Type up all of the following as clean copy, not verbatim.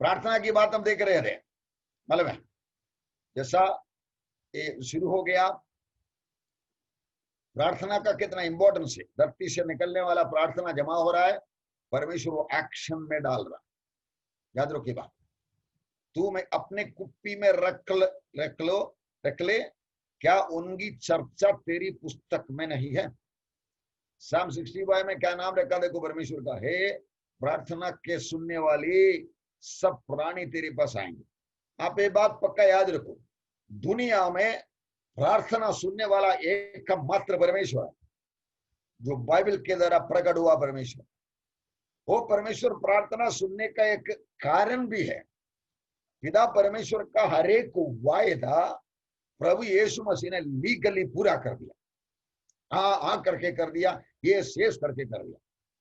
प्रार्थना की बात हम देख रहे थे, मालूम है, जैसा ये शुरू हो गया, प्रार्थना का कितना इंपॉर्टेंस है। धरती से निकलने वाला प्रार्थना जमा हो रहा है, परमेश्वर वो एक्शन में डाल रहा है। याद रखिए बात, तू मैं अपने कुप्पी में रख ले, क्या उनकी चर्चा तेरी पुस्तक में नहीं है? Psalm 65 में क्या नाम रखा देखो परमेश्वर का, हे प्रार्थना के सुनने वाली सब प्राणी तेरे पास आएंगे। आप ये बात पक्का याद रखो, दुनिया में प्रार्थना सुनने वाला एक मात्र परमेश्वर है, जो बाइबल के द्वारा प्रकट हुआ परमेश्वर। वो परमेश्वर प्रार्थना सुनने का एक कारण भी है। पिता परमेश्वर का हर एक वायदा प्रभु यीशु मसीह ने लीगली पूरा कर दिया, हाँ करके कर दिया, ये शेष करके कर दिया।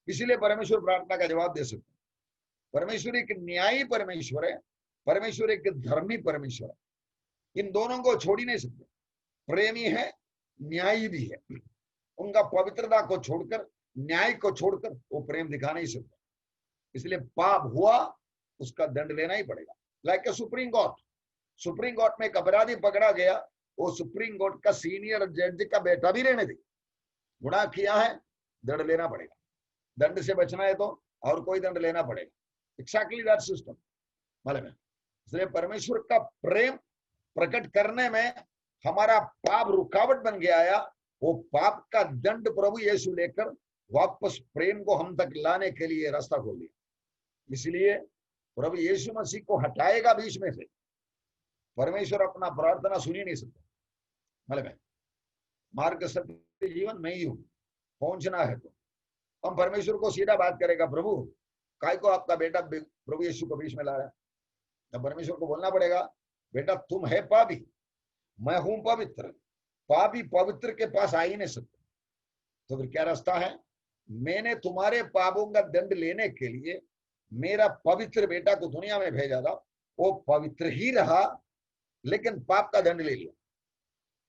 इसलिए परमेश्वर प्रार्थना का जवाब दे सकते। परमेश्वर एक न्यायी परमेश्वर है, परमेश्वर एक धर्मी परमेश्वर है। इन दोनों को छोड़ ही नहीं सकते। प्रेमी है, न्यायी भी है। उनका पवित्रता को छोड़कर, न्याय को छोड़कर वो प्रेम दिखा नहीं सकते। इसलिए पाप हुआ, उसका दंड लेना ही पड़ेगा। लाइक सुप्रीम कोर्ट में एक अपराधी पकड़ा गया, वो सुप्रीम कोर्ट का सीनियर जज का बेटा भी रहने दे, गुनाह किया है, दंड लेना पड़ेगा। दंड से बचना है तो और कोई दंड लेना पड़ेगा। एक्जैक्टली दैट सिस्टम, मालूम है। इसलिए परमेश्वर का प्रेम प्रकट करने में हमारा पाप रुकावट बन गया आया, वो पाप का दंड प्रभु यीशु लेकर वापस प्रेम को हम तक लाने के लिए रास्ता खोल दिया। इसलिए प्रभु यीशु मसीह को हटाएगा बीच में से, परमेश्वर अपना प्रार्थना सुन ही नहीं सकता। मतलब मार्ग सत्य जीवन में ही हूं, पहुंचना है तो हम परमेश्वर को सीधा बात करेगा, प्रभु काय को आपका बेटा प्रभु यीशु को बीच में ला रहा है। तब परमेश्वर को बोलना पड़ेगा, बेटा तुम है पापी, मैं हूं पवित्र, पापी पवित्र के पास आ ही नहीं सकते। तो फिर क्या रास्ता है? मैंने तुम्हारे पापों का दंड लेने के लिए मेरा पवित्र बेटा को दुनिया में भेजा था। वो पवित्र ही रहा, लेकिन पाप का दंड ले लिया।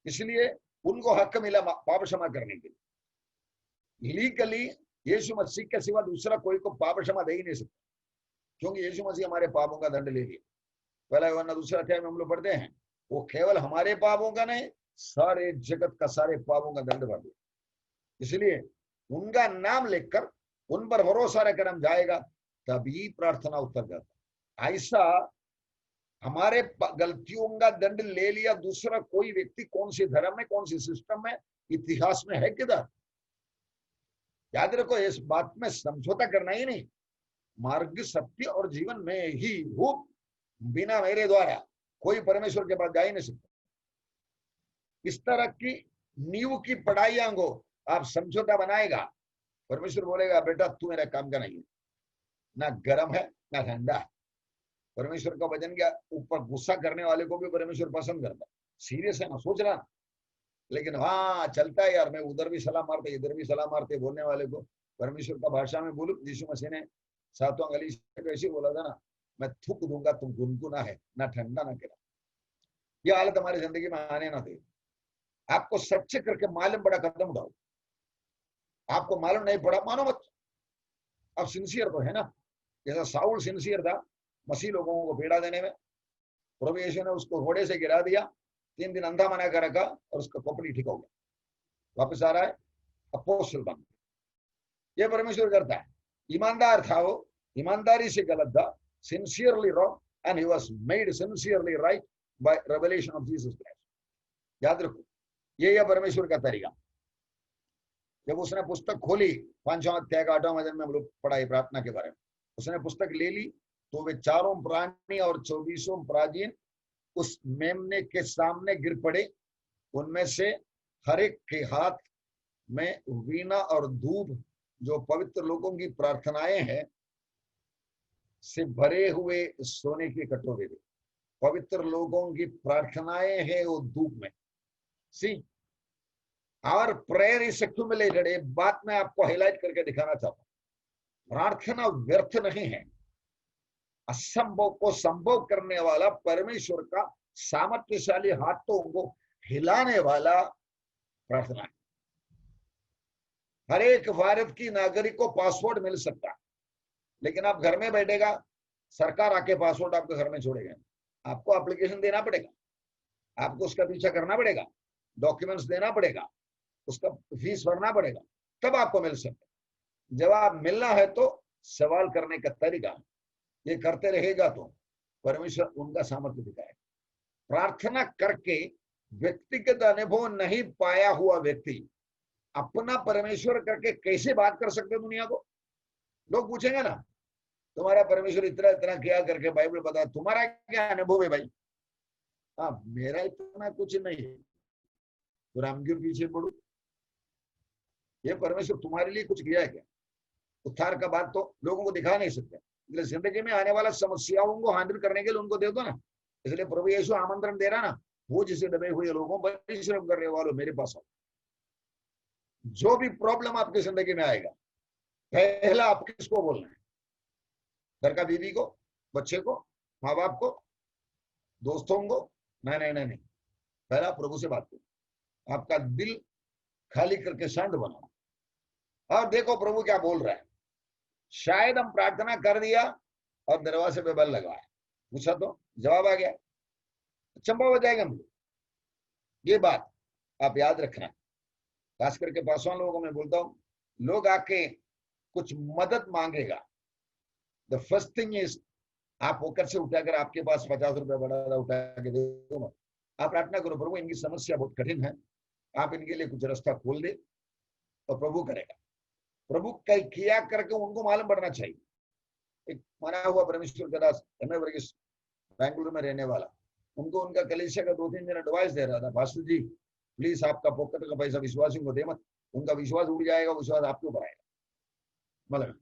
इसलिए उनको हक मिला पाप क्षमा करने के लिए। लीगली यीशु मसीह के सिवा दूसरा कोई को पाप क्षमा दे ही नहीं सकता, क्योंकि यीशु मसीह हमारे पापों का दंड ले लिया। पहला यूहन्ना 2 अध्याय में हम लोग पढ़ते हैं, वो केवल हमारे पापों का नहीं, सारे जगत का सारे पापों का दंड भर दिया। इसलिए उनका नाम लेकर उन पर भरोसा रखकर हम जाएगा, तभी प्रार्थना उत्तर जाता। ऐसा हमारे गलतियों का दंड ले लिया दूसरा कोई व्यक्ति कौन सी धर्म में, कौन सी सिस्टम में, इतिहास में है किधर? याद रखो, इस बात में समझौता करना ही नहीं। मार्ग सत्य और जीवन में ही हूं, बिना मेरे द्वारा कोई परमेश्वर के पास जा ही नहीं सकता। इस तरह की नींव की पढ़ाइयां को आप समझौता बनाएगा, परमेश्वर बोलेगा बेटा तू मेरा काम का नहीं है, ना गर्म है ना ठंडा है। परमेश्वर का वचन के ऊपर गुस्सा करने वाले को भी परमेश्वर पसंद करता है। सीरियस है ना, सोच रहा, लेकिन हाँ चलता है यार, मैं उधर भी सलाह मारते इधर भी सलाह मारते बोलने वाले को परमेश्वर का भाषा में बोलू। यीशु मसीह ने 7वां गलीशा को ऐसे बोला था ना, मैं थूक दूंगा तुम गुनगुना है, ना ठंडा ना गिरा। यह हालत हमारी जिंदगी में आने ना दे। आपको सच्चे करके मालूम बड़ा कदम उठाओ, आपको मालूम नहीं पड़ा मानो मत। अब सिंसियर तो है ना, जैसा साउल सिंसियर था मसीह लोगों को पीड़ा देने में, प्रभु यीशु ने उसको घोड़े से गिरा दिया, 3 दिन अंधा बना कर रखा और उसका खोपड़ी ठीक हो गया, वापस आ रहा है अपोस्टल बन के। ये परमेश्वर करता है। ईमानदार था वो, ईमानदारी से गलत था, sincerely wrong, and he was made sincerely right by revelation of Jesus Christ. याद रखो, ये है परमेश्वर का तरीका। जब उसने पुस्तक खोली 5वां अध्याय का 8वां वचन में हम लोग पढ़ाई प्रार्थना के बारे में, उसने पुस्तक ले ली तो वे चारों प्राणी और 24 प्राचीन उस मेमने के सामने गिर पड़े। उनमें से हर एक के हाथ में वीणा और धूप, जो पवित्र लोगों की प्रार्थनाएं हैं, से भरे हुए सोने की कटोरे थे। पवित्र लोगों की प्रार्थनाएं हैं वो धूप में। सी और प्रेयर इज एक्यूमुलेटेड। एक बात मैं आपको हाईलाइट करके दिखाना चाहता हूं, प्रार्थना व्यर्थ नहीं है। असंभव को संभव करने वाला परमेश्वर का सामर्थ्यशाली हाथों को हिलाने वाला प्रार्थना है। हर एक भारत की नागरिक को पासपोर्ट मिल सकता है, लेकिन आप घर में बैठेगा सरकार आके पासपोर्ट आपके घर में छोड़ेगा, आपको एप्लीकेशन देना पड़ेगा, आपको उसका पीछा करना पड़ेगा, डॉक्यूमेंट्स देना पड़ेगा, उसका फीस भरना पड़ेगा, तब आपको मिल सकता। जवाब मिलना है तो सवाल करने का तरीका ये करते रहेगा तो परमेश्वर उनका सामर्थ्य दिखाएगा। प्रार्थना करके व्यक्तिगत अनुभव नहीं पाया हुआ व्यक्ति अपना परमेश्वर करके कैसे बात कर सकते दुनिया को? लोग पूछेंगे ना, तुम्हारा परमेश्वर इतना इतना किया करके बाइबल बता, तुम्हारा क्या अनुभव है भाई? हाँ, मेरा इतना कुछ नहीं है, तो राम क्यों पीछे पड़ू? ये परमेश्वर तुम्हारे लिए कुछ किया है क्या? उद्धार का बात तो लोगों को दिखा नहीं सकते, इसलिए जिंदगी में आने वाला समस्याओं को हैंडल करने के लिए उनको दे दो ना। इसलिए प्रभु यीशु आमंत्रण दे रहा ना, वो जिसे दबे हुए लोगों, परिश्रम करने वालों, मेरे पास आओ। जो भी प्रॉब्लम आपकी जिंदगी में आएगा, पहला आप किसको बोलना है? घर का बीवी को, बच्चे को, माँ बाप को, दोस्तों को? नहीं नहीं नहीं नहीं, पहला प्रभु से बात करो। आपका दिल खाली करके शांत बनाओ और देखो प्रभु क्या बोल रहा है। शायद हम प्रार्थना कर दिया और दरवाजे पे बल लगवाया, पूछा तो जवाब आ गया, चंबा हो जाएगा हम। ये बात आप याद रखना, खास करके पासवान लोगों को मैं बोलता हूं, लोग आके कुछ मदद मांगेगा, द फर्स्ट थिंग इज आप होकर से उठाकर आपके पास 50 रुपया बड़ा उठा के दे दो। आप प्रार्थना करो, प्रभु इनकी समस्या बहुत कठिन है, आप इनके लिए कुछ रास्ता खोल दे, और प्रभु करेगा। प्रभु कई किया करके उनको मालूम पड़ना चाहिए। एक माना हुआ परमेश्वर का दास एम.ए. वर्गीस, बेंगलुरु में रहने वाला, उनको उनका कलीसिया का 2-3 दिन एडवाइस दे रहा था, पास्टर जी प्लीज आपका पॉकेट का पैसा विश्वासियों को दे मत, उनका विश्वास उड़ जाएगा, विश्वास आपके ऊपर आएगा। मतलब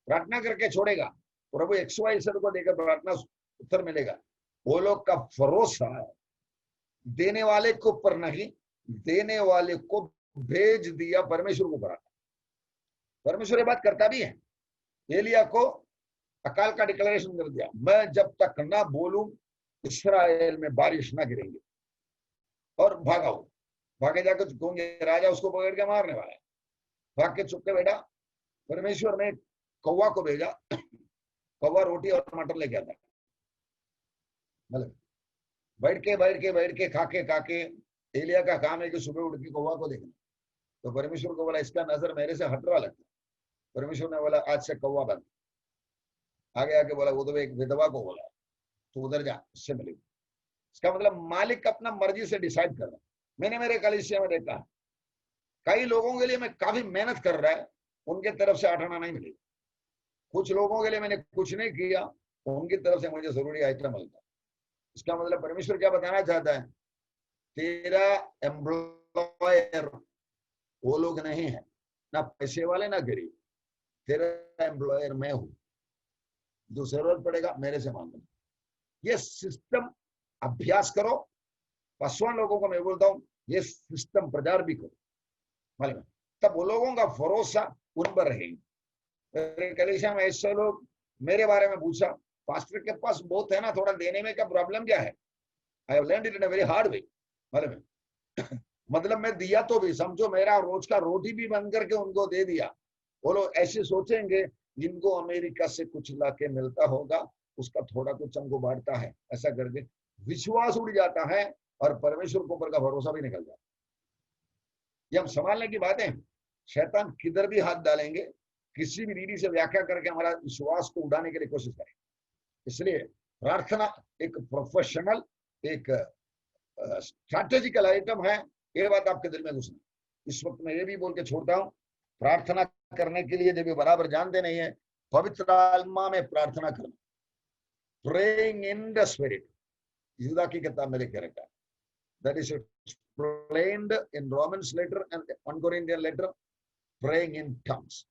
प्रार्थना करके छोड़ेगा, प्रभु XYZ को देकर प्रार्थना उत्तर मिलेगा। वो लोग का भरोसा देने वाले को ऊपर नहीं, देने वाले को भेज दिया परमेश्वर को कराता। परमेश्वर ये बात करता भी है। एलिया को अकाल का डिक्लेरेशन कर दिया, मैं जब तक ना बोलूं इस्राएल में बारिश ना गिरेंगे, और भागा हो, भागे जाकर होंगे, राजा उसको पकड़ के मारने वाला है, भाग के चुपके बैठा। परमेश्वर ने कौवा को भेजा, कौवा रोटी और मटर लेके आता, मतलब बैठ के खाके एलिया का काम है कि सुबह उठ के कौवा को देखना। तो परमेश्वर को बोला इसका नजर मेरे से हट रहा लगता। परमेश्वर ने बोला आज से कौवा बंद। आगे आके बोला वो तो एक विधवा को बोला तो उधर जा, उससे मिलेगी। इसका मतलब मालिक अपना मर्जी से डिसाइड कर रहा है। मैंने मेरे कलीसिया में देखा, कई लोगों के लिए मैं काफी मेहनत कर रहा है, उनके तरफ से 8 आना नहीं मिलेगा। कुछ लोगों के लिए मैंने कुछ नहीं किया, उनकी तरफ से मुझे जरूरी आइटम मिलता। इसका मतलब परमेश्वर क्या बताना चाहता है, तेरा एम्प्लॉयर वो लोग नहीं है, ना पैसे वाले ना गरीब, तेरा एम्प्लॉयर मैं हूं, जो जरूरत पड़ेगा मेरे से मांगना। ये सिस्टम अभ्यास करो। पासवान लोगों को मैं बोलता हूं ये सिस्टम प्रचार भी करो, मालूम है, तब वो लोगों का भरोसा उन पर रहेगा। मेरे कलीसिया में ऐसे लोग मेरे बारे में पूछा, पास्टर के पास बहुत है ना, थोड़ा देने में क्या प्रॉब्लम क्या है? I have learned it in a very hard way, मालूम है। मतलब मैं दिया तो भी समझो मेरा रोज का रोटी भी बंद करके उनको दे दिया। वो लोग ऐसे सोचेंगे जिनको अमेरिका से कुछ लाके मिलता होगा, उसका थोड़ा कुछ हमको बांटता है, ऐसा करके विश्वास उड़ जाता है और परमेश्वर के ऊपर का भरोसा भी निकल जाता है। ये हम संभालने की बात है। शैतान किधर भी हाथ डालेंगे, किसी भी रीति से व्याख्या करके हमारा विश्वास को उड़ाने के लिए कोशिश करें। इसलिए प्रार्थना एक प्रोफेशनल, एक स्ट्रैटेजिकल आइटम है। ये बात आपके दिल में घुसना। इस वक्त मैं ये भी बोल के छोड़ता हूं, प्रार्थना करने के लिए जब बराबर जानते नहीं है, पवित्र आत्मा में प्रार्थना करना, प्रेइंग इन द स्पिरिट, यूदा की किताब में लिखे रहता है। That is explained in Romans letter and 1 Corinthian letter, praying in tongues,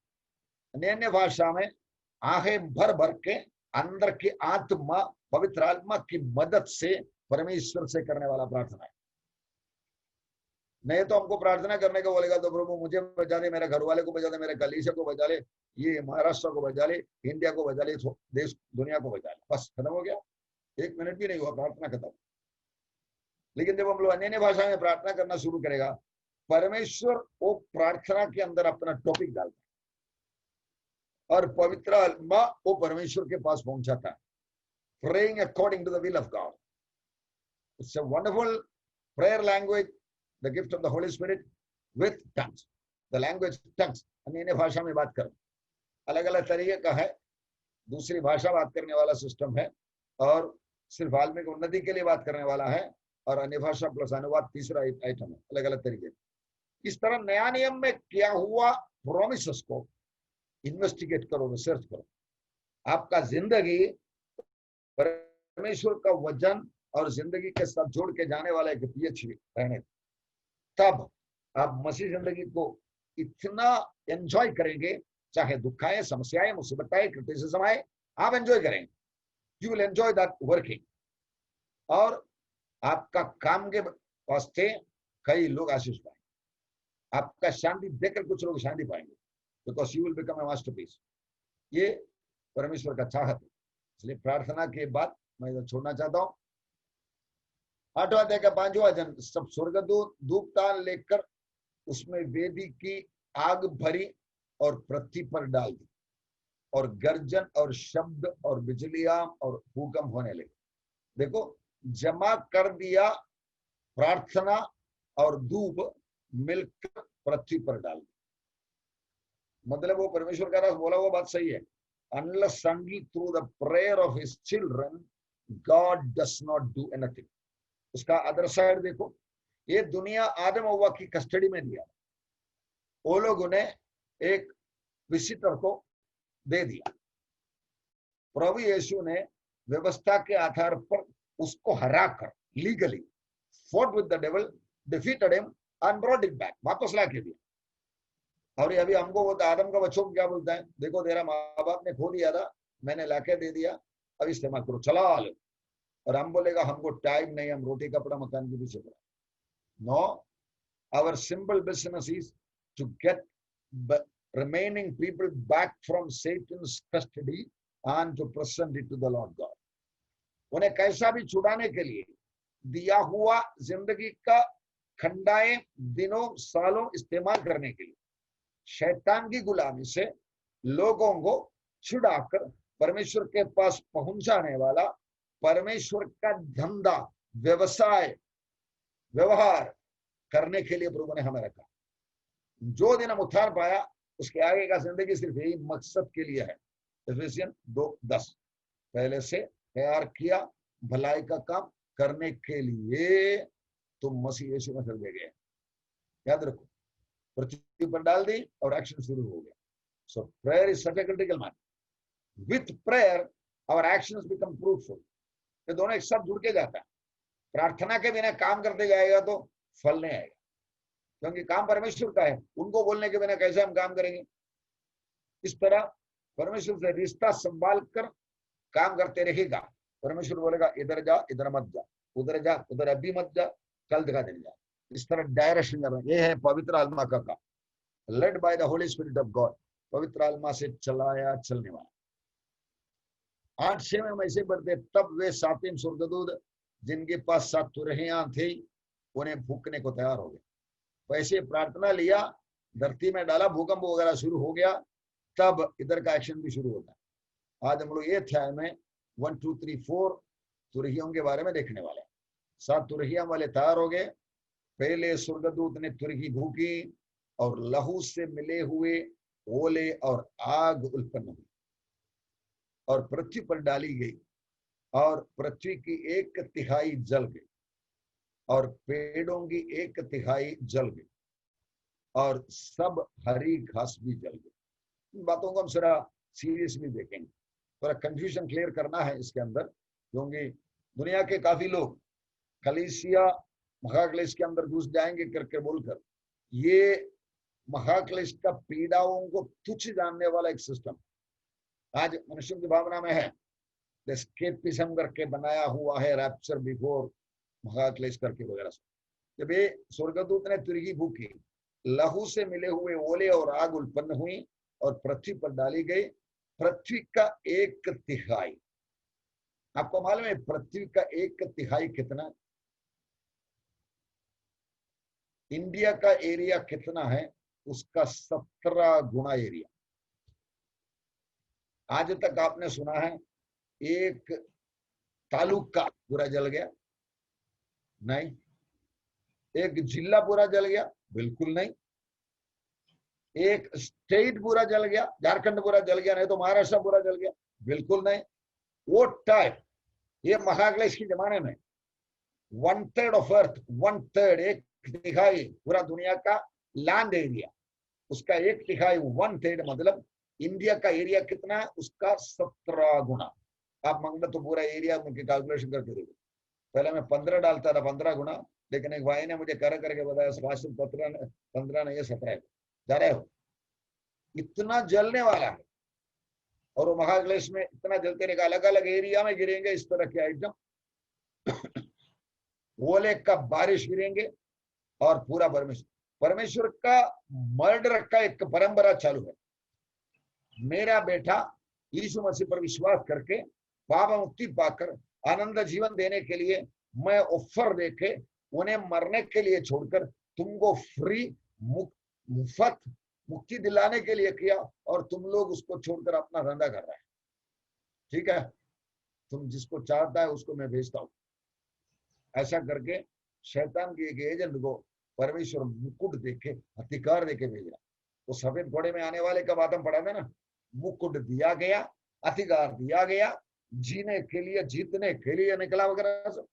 अन्य भाषा में आहे भर भर के अंदर की आत्मा, पवित्र आत्मा की मदद से परमेश्वर से करने वाला प्रार्थना है। नहीं तो हमको प्रार्थना करने को बोलेगा तो प्रभु मुझे बचा ले, मेरे घर वाले को बचा ले, मेरे कलीसिया को बचा ले, ये महाराष्ट्र को बचा ले, इंडिया को बचा ले, देश दुनिया को बचा ले, बस खत्म हो गया। 1 मिनट भी नहीं हुआ, प्रार्थना खत्म। लेकिन जब हम लोग अन्य भाषा में प्रार्थना करना शुरू करेगा, परमेश्वर वो प्रार्थना के अंदर अपना टॉपिक डालता है और पवित्र आत्मा वो परमेश्वर के पास पहुंचाता है। praying according to the will of God. It's a wonderful prayer language, the gift of the Holy Spirit with tongues. The language tongues, अन्य भाषा में बात करो, अलग अलग तरीके का है, दूसरी भाषा बात करने वाला सिस्टम है, और सिर्फ वाल्मीकि उन्नति के लिए बात करने वाला है, और अन्य भाषा प्लस अनुवाद तीसरा आइटम है, अलग अलग तरीके। इस तरह नया नियम में क्या हुआ, प्रोमिसेस को इन्वेस्टिगेट करो, रिसर्च करो। आपका जिंदगी परमेश्वर का वचन और जिंदगी के साथ जोड़ के जाने वाला एक पीएचडी रहने, तब आप मसीह जिंदगी को इतना एंजॉय करेंगे, चाहे दुख आए, समस्याएं, मुसीबत आए, क्रिटिसिज्म आए, आप एंजॉय करेंगे। You will enjoy that working. और आपका काम के वास्ते कई लोग आशीष पाएंगे, आपका शांति देखकर कुछ लोग शांति पाएंगे, because you will become a masterpiece. ये परमेश्वर का चाहत है। इसलिए प्रार्थना के बाद मैं इधर छोड़ना चाहता हूं। 8वां अध्याय का 5वां वचन, सब स्वर्गदूत धूपदान लेकर उसमें वेदी की आग भरी और पृथ्वी पर डाल दी, और गर्जन और शब्द और बिजलियां और भूकंप होने लगे। देखो, जमा कर दिया, प्रार्थना और धूप मिलकर पृथ्वी पर डाल दी। मतलब वो परमेश्वर का रस बोला, वो बात सही है। Unless only through the prayer of his children, God does not do anything. उसका अदर साइड देखो, ये दुनिया आदम हव्वा की कस्टडी में दिया, वो लोगों ने एक विजिटर को दे दिया। प्रभु यीशु ने व्यवस्था के आधार पर उसको हराकर legally fought with the devil, defeated him and brought it back, वापस ला के दिया। और ये अभी हमको वो आदम का बच्चों को क्या बोलता है, देखो तेरा माँ बाप ने खो दिया था, मैंने लाके दे दिया, अब इस्तेमाल करो, चला लो। और हम बोलेगा हमको टाइम नहीं, हम रोटी कपड़ा मकान के पीछे पड़ा। No, our simple business is to get the remaining people back from Satan's custody and to present it to the Lord God. उन्हें कैसा भी छुड़ाने के लिए दिया हुआ जिंदगी का खंडाएं दिनों सालों इस्तेमाल करने के लिए शैतान की गुलामी से लोगों को छुड़ाकर परमेश्वर के पास पहुंचाने वाला परमेश्वर का धंधा, व्यवसाय, व्यवहार करने के लिए प्रभु ने हमें रखा। जो दिन हम उद्धार पाया, उसके आगे का जिंदगी सिर्फ यही मकसद के लिए है। इफिसियन 2:10, पहले से तैयार किया भलाई का काम करने के लिए तुम मसीह यीशु में खरीदे गए। याद रखो, पृथ्वी पर डाल दी और एक्शन शुरू हो गया। So prayer is such a critical matter. With prayer our actions become fruitful. ये दोनों एक साथ जुड़ के जाता है। प्रार्थना के बिना काम करते जाएगा तो फल नहीं आएगा, क्योंकि काम परमेश्वर का है। उनको बोलने के बिना कैसे हम काम करेंगे। इस तरह परमेश्वर से रिश्ता संभाल कर काम करते रहेगा। परमेश्वर बोलेगा इधर जा, इधर मत जा, उधर जा, उधर अभी मत जा, कल दिखा देने जा। इस तरह डायरेक्शन करना, ये है पवित्र आत्मा का काम, led by the Holi spirit of God. पवित्र आत्मा से चलाया चलने वाला। 8:6 में ऐसे पढ़ते, तब वे 7वें स्वर्गदूत जिनके पास 7 तुरहियां थी उन्हें फूकने को तैयार हो गए। वैसे प्रार्थना लिया, धरती में डाला, भूकंप वगैरह शुरू हो गया, तब इधर का एक्शन भी शुरू होता है। आज हम लोग ये अध्याय में 1, 2, 3, 4 तुरहियों के बारे में देखने वाले हैं। 7 तुरहियां वाले तैयार हो गए। पहले स्वर्गदूत ने तुरही फूकी और लहू से मिले हुए ओले और आग उत्पन्न हुई और पृथ्वी पर डाली गई, और पृथ्वी की 1/3 जल गई और पेड़ों की 1/3 जल गई और सब हरी घास भी जल गई। इन बातों को हम जरा सीरियसली देखेंगे। थोड़ा कंफ्यूजन क्लियर करना है इसके अंदर, क्योंकि दुनिया के काफी लोग कलीसिया महाक्लेश के अंदर घुस जाएंगे करके बोलकर ये महाक्लेश का पीड़ाओं को तुच्छ जानने वाला एक सिस्टम आज मनुष्यों की भावना में है। एस्केपिज्म करके बनाया हुआ है, रैप्चर बिफोर महाक्लेश करके वगैरह। जब ये स्वर्गदूत ने तुरही फूकी, लहू से मिले हुए ओले और आग उत्पन्न हुई और पृथ्वी पर डाली गई। पृथ्वी का 1/3, आपको मालूम है पृथ्वी का 1/3 कितना? इंडिया का एरिया कितना है? उसका 17 गुना एरिया। आज तक आपने सुना है एक तालुका पूरा जल गया? नहीं। एक जिला पूरा जल गया? बिल्कुल नहीं। एक स्टेट पूरा जल गया, झारखंड पूरा जल गया, नहीं तो महाराष्ट्र पूरा जल गया? बिल्कुल नहीं। वो टाइप, ये महाक्लेश के जमाने में 1/3 ऑफ अर्थ, 1/3, एक तिहाई पूरा दुनिया का लैंड एरिया, उसका एक तिहाई 1/3 मतलब इंडिया का एरिया कितना है उसका 17 गुना। आप मांगना तो पूरा एरिया उनकी कैलकुलेशन करके देखो। पहले मैं 15 डालता था, 15 गुना, लेकिन एक भाई ने मुझे कर करके बताया 15 नहीं है 17 जा रहे हो। इतना जलने वाला है। और वो महाक्लेश में इतना जलते रहेगा, अलग अलग एरिया में गिरेंगे इस तरह के आइटम, ओले का बारिश गिरेंगे। और पूरा परमेश्वर का मर्डर का एक परंपरा चालू है। मेरा बेटा यीशु मसीह पर विश्वास करके पाप मुक्ति पाकर आनंद जीवन देने के लिए मैं ऑफर देके उन्हें मरने के लिए छोड़कर तुमको फ्री मुफ्त मुक्ति दिलाने के लिए किया, और तुम लोग उसको छोड़कर अपना धंधा कर रहे हैं। ठीक है, तुम जिसको चाहता है उसको मैं भेजता हूं। ऐसा करके शैतान के एक एजेंट को परमेश्वर मुकुट देके, अधिकार देके भेज रहा। तो सफेद घोड़े में आने वाले का बात हम पढ़ा था ना, मुकुट दिया गया, अधिकार दिया गया, जीने के लिए, जीतने के लिए निकला वगैरह सब।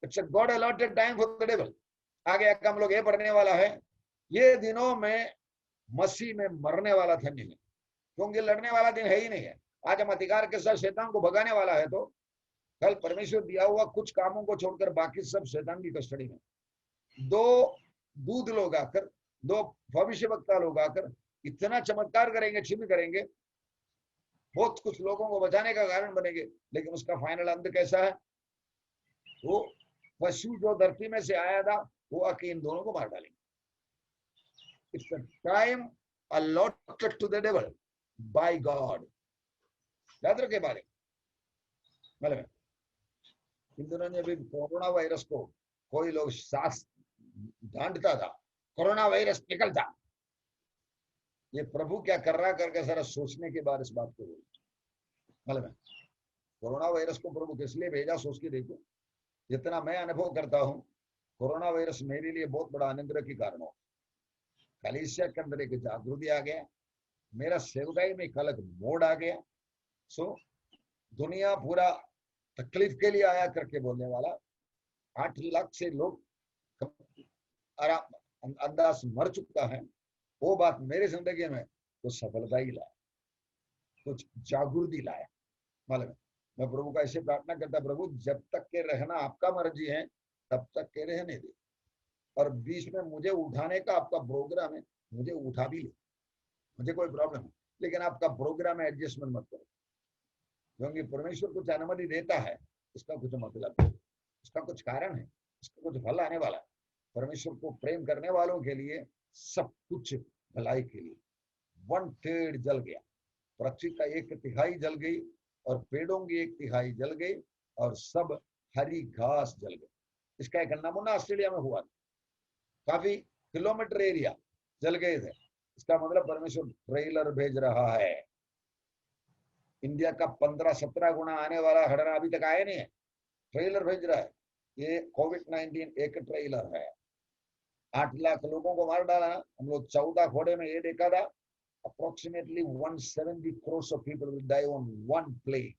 It's a God allotted time for the devil. आगे हम लोग ये पढ़ने वाला है, ये दिनों में मसीह में मरने वाला था नहीं, क्योंकि लड़ने वाला दिन है ही नहीं है। आज हम अधिकार के साथ शैतान को भगाने वाला है, तो कल परमेश्वर दिया हुआ कुछ कामों को छोड़कर बाकी सब शैतान की कस्टडी में। 2 दूध लोग आकर, 2 भविष्यवक्ता लोग आकर इतना चमत्कार करेंगे, छिप करेंगे, बहुत कुछ लोगों को बचाने का कारण बनेंगे, लेकिन उसका फाइनल अंत कैसा है? वो पशु जो धरती में से आया था वो आके इन दोनों को मार डालेंगे। It's the time allotted to the devil by God। याद रखे बारे मतलब इन दिनों ने भी कोरोना वायरस को कोई लोग सांस डांटता था, कोरोना वायरस निकलता, ये प्रभु क्या कर रहा करके सारा सोचने के बाद इस बात को बोल मतलब कोरोना वायरस को प्रभु किस लिए भेजा सोच के देखो। जितना मैं अनुभव करता हूं, कोरोना वायरस मेरे लिए बहुत बड़ा अनुग्रह के कारण हो। कलीसिया के अंदर एक जागृति आ गया, मेरा सेवकाई में एक अलग मोड आ गया। सो दुनिया पूरा तकलीफ के लिए आया करके बोलने वाला 8 लाख से लोग आराम अंदाज मर चुका है, वो बात मेरे जिंदगी में कुछ सफलता ही लाया, कुछ जागृति लाया। मालूम मैं प्रभु का ऐसे प्रार्थना करता, प्रभु जब तक के रहना आपका मर्जी है तब तक के रहने दे, और बीच में मुझे उठाने का आपका प्रोग्राम है, मुझे उठा भी ले, मुझे कोई प्रॉब्लम है, लेकिन आपका प्रोग्राम है एडजस्टमेंट मत करो। क्योंकि परमेश्वर कुछ अनुमति देता है, इसका कुछ मतलब है, इसका कुछ कारण है, इसका कुछ फल आने वाला है। परमेश्वर को प्रेम करने वालों के लिए सब कुछ भलाई के लिए। 1/3 जल गया, पृथ्वी का 1/3 जल गई, और पेड़ों की 1/3 जल गई, और सब हरी घास जल गई। इसका एक नमूना ऑस्ट्रेलिया में हुआ, काफी किलोमीटर एरिया जल गए थे। इसका मतलब परमेश्वर ट्रेलर भेज रहा है। इंडिया का 15-17 गुना आने वाला हड़ना अभी तक आया नहीं है, ट्रेलर भेज रहा है। ये कोविड-19 एक ट्रेलर है। 8 लाख लोगों को मार डाला। हम लोग 14 घोड़े में ये देखा था, approximately 170 crores of people will die on one plague।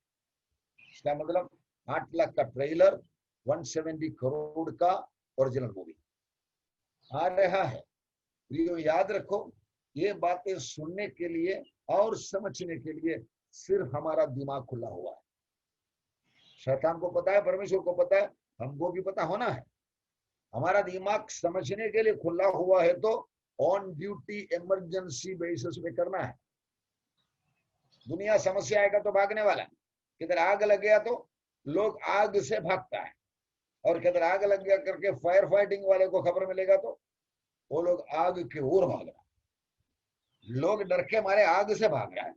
इसका मतलब 8 लाख का ट्रेलर, 170 करोड़ का ओरिजिनल मूवी आ रहा है। तो याद रखो, ये बातें सुनने के लिए और समझने के लिए सिर्फ हमारा दिमाग खुला हुआ है। शैतान को पता है, परमेश्वर को पता है, हमको भी पता होना है। हमारा दिमाग समझने के लिए खुला हुआ है तो ऑन ड्यूटी इमरजेंसी बेसिस पे करना है। दुनिया समस्या आएगा तो भागने वाला है। किधर आग लग गया तो लोग आग से भागता है, और किधर आग लग गया करके फायर फाइटिंग वाले को खबर मिलेगा तो वो लोग आग की ओर भाग रहा है। लोग डर के मारे आग से भाग रहा है।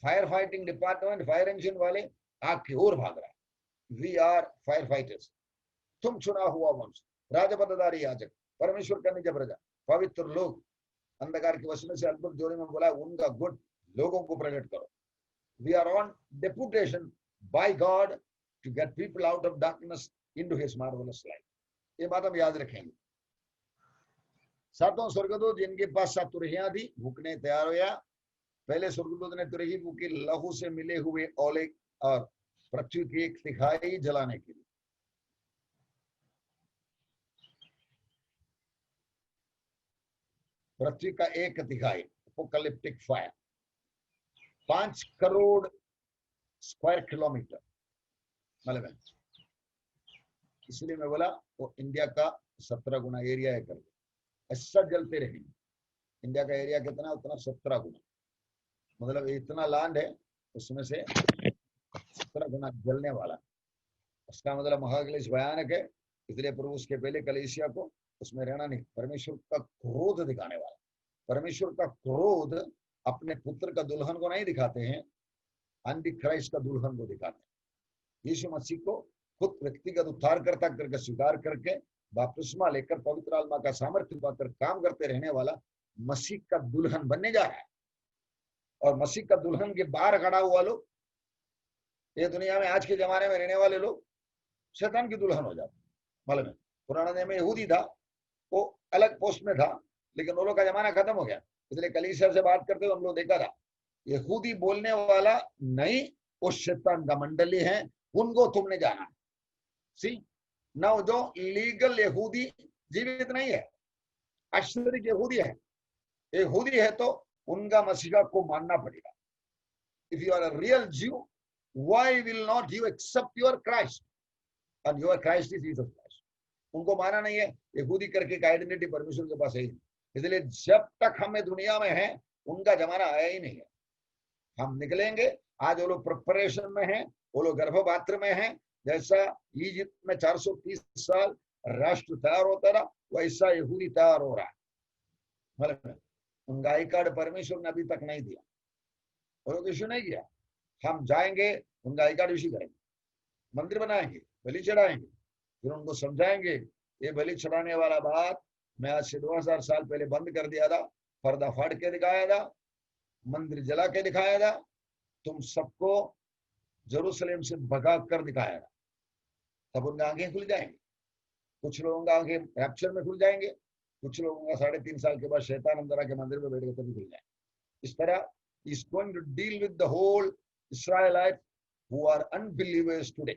Fire fighting department, fire engine वाले आग की ओर भाग रहा है। We are fire fighters. तुम चुना हुआ वंश, राजपदधारी याजक, परमेश्वर का निज प्रजा, पवित्र लोग, अंधकार के वश में से अद्भुत जोड़ी में बोला उनका गुड लोगों को प्रकट करो। We are on deputation by God to get people out of darkness into his marvelous light. ये बात हम याद रखेंगे। सातों स्वर्गदूत जिनके पास 7 तुरहियां थी, फूकने तैयार हो गया। पहले स्वर्गदूत ने तुरही फूकी लहू से मिले हुए ओले और पृथ्वी की 1/3 जलाने के लिए। पृथ्वी का 1/3 apocalyptic fire, 5 crore square kilometre, मतलब है। इसलिए मैं बोला वो इंडिया का 17 गुना एरिया है करके, ऐसा जलते रहेंगे। इंडिया का एरिया कितना, उतना 17 गुना, मतलब इतना लैंड है, उसमें से 17 गुना जलने वाला। उसका मतलब महाक्लेश भयानक है, इसलिए प्रभु उसके पहले कलीसिया को उसमें रहना नहीं। परमेश्वर का क्रोध दिखाने वाला। परमेश्वर का क्रोध अपने पुत्र का दुल्हन को नहीं दिखाते हैं, एंटी क्राइस्ट का दुल्हन को दिखाते हैं। यीशु मसीह को खुद व्यक्तिगत उद्धारकर्ता करके स्वीकार करके बपतिस्मा लेकर पवित्र आत्मा का सामर्थ्य पाकर काम करते रहने वाला मसीह का दुल्हन बनने जा रहा है। और मसीह का दुल्हन के बाहर खड़ा हुआ लोग, ये दुनिया में आज के जमाने में रहने वाले लोग शैतान की दुल्हन हो जाते। मालूम है, पुराने दिन में यहूदी था, वो अलग पोस्ट में था, लेकिन वो लोग का जमाना खत्म हो गया। इसलिए कलीसिया से बात करते हुए हम लोग देखा था, यहूदी बोलने वाला नहीं, वो शैतान का मंडली है, उनको तुमने जाना। सी ना, जो लीगल यहूदी जीवित नहीं है, आश्चर्य यहूदी है। यहूदी है तो उनका मसीहा को मानना पड़ेगा। If you are a real Jew, why will not you accept your Christ, and your Christ is Jesus Christ. उनको माना नहीं है, यहूदी करके एक आइडेंटिटी परमेश्वर के पास है ही। इसलिए जब तक हमें दुनिया में है, उनका जमाना आया ही नहीं है। हम निकलेंगे। आज वो लोग प्रिपरेशन में हैं, वो लोग गर्भपात्र में हैं। जैसा इजिप्ट में 430 साल राष्ट्र तैयार होता रहा, वैसा यहूदी तैयार हो रहा है। मतलब उनका आई कार्ड परमेश्वर ने अभी तक नहीं दिया, वो लोग इश्यू नहीं किया। हम जाएंगे, उनका आई कार्ड इश्यू करेंगे, मंदिर बनाएंगे, बलि चढ़ाएंगे, फिर उनको समझाएंगे ये बलि चढ़ाने वाला बात मैं आज से 2000 साल पहले बंद कर दिया था, पर्दा फाड़ के दिखाया था, मंदिर जला के दिखाया था, तुम सबको जेरूसलेम से भगा कर दिखाया था। तब उनकी आंखें खुल जाएंगी। कुछ लोगों का आंखें रैप्चर में खुल जाएंगे, कुछ लोगों का 3.5 साल के बाद शैतान अंदर आके मंदिर में बैठ के तभी खुल जाएंगे। इस तरह is going to deal with the whole Israelite who are unbelievers today.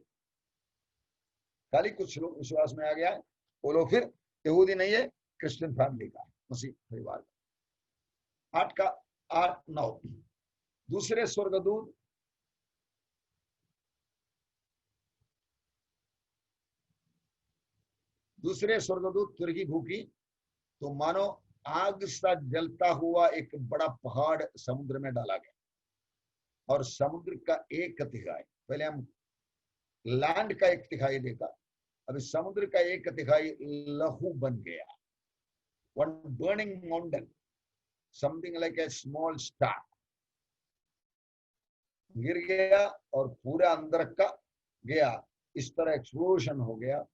खाली कुछ लोग विश्वास में आ गया है, वो लोग फिर यहूदी नहीं है, क्रिश्चियन फैमिली का, मसीह परिवार का। 8 का 8 9 दूसरे स्वर्गदूत तुरही भूकी तो मानो आग सा जलता हुआ एक बड़ा पहाड़ समुद्र में डाला गया, और समुद्र का 1/3, पहले हम लैंड का 1/3 देखा, अभी समुद्र का 1/3 लहू बन गया। One burning mountain, something like a small star, गिर गया और पूरा अंदर का गया। इस तरह एक्सप्लोजन हो गया,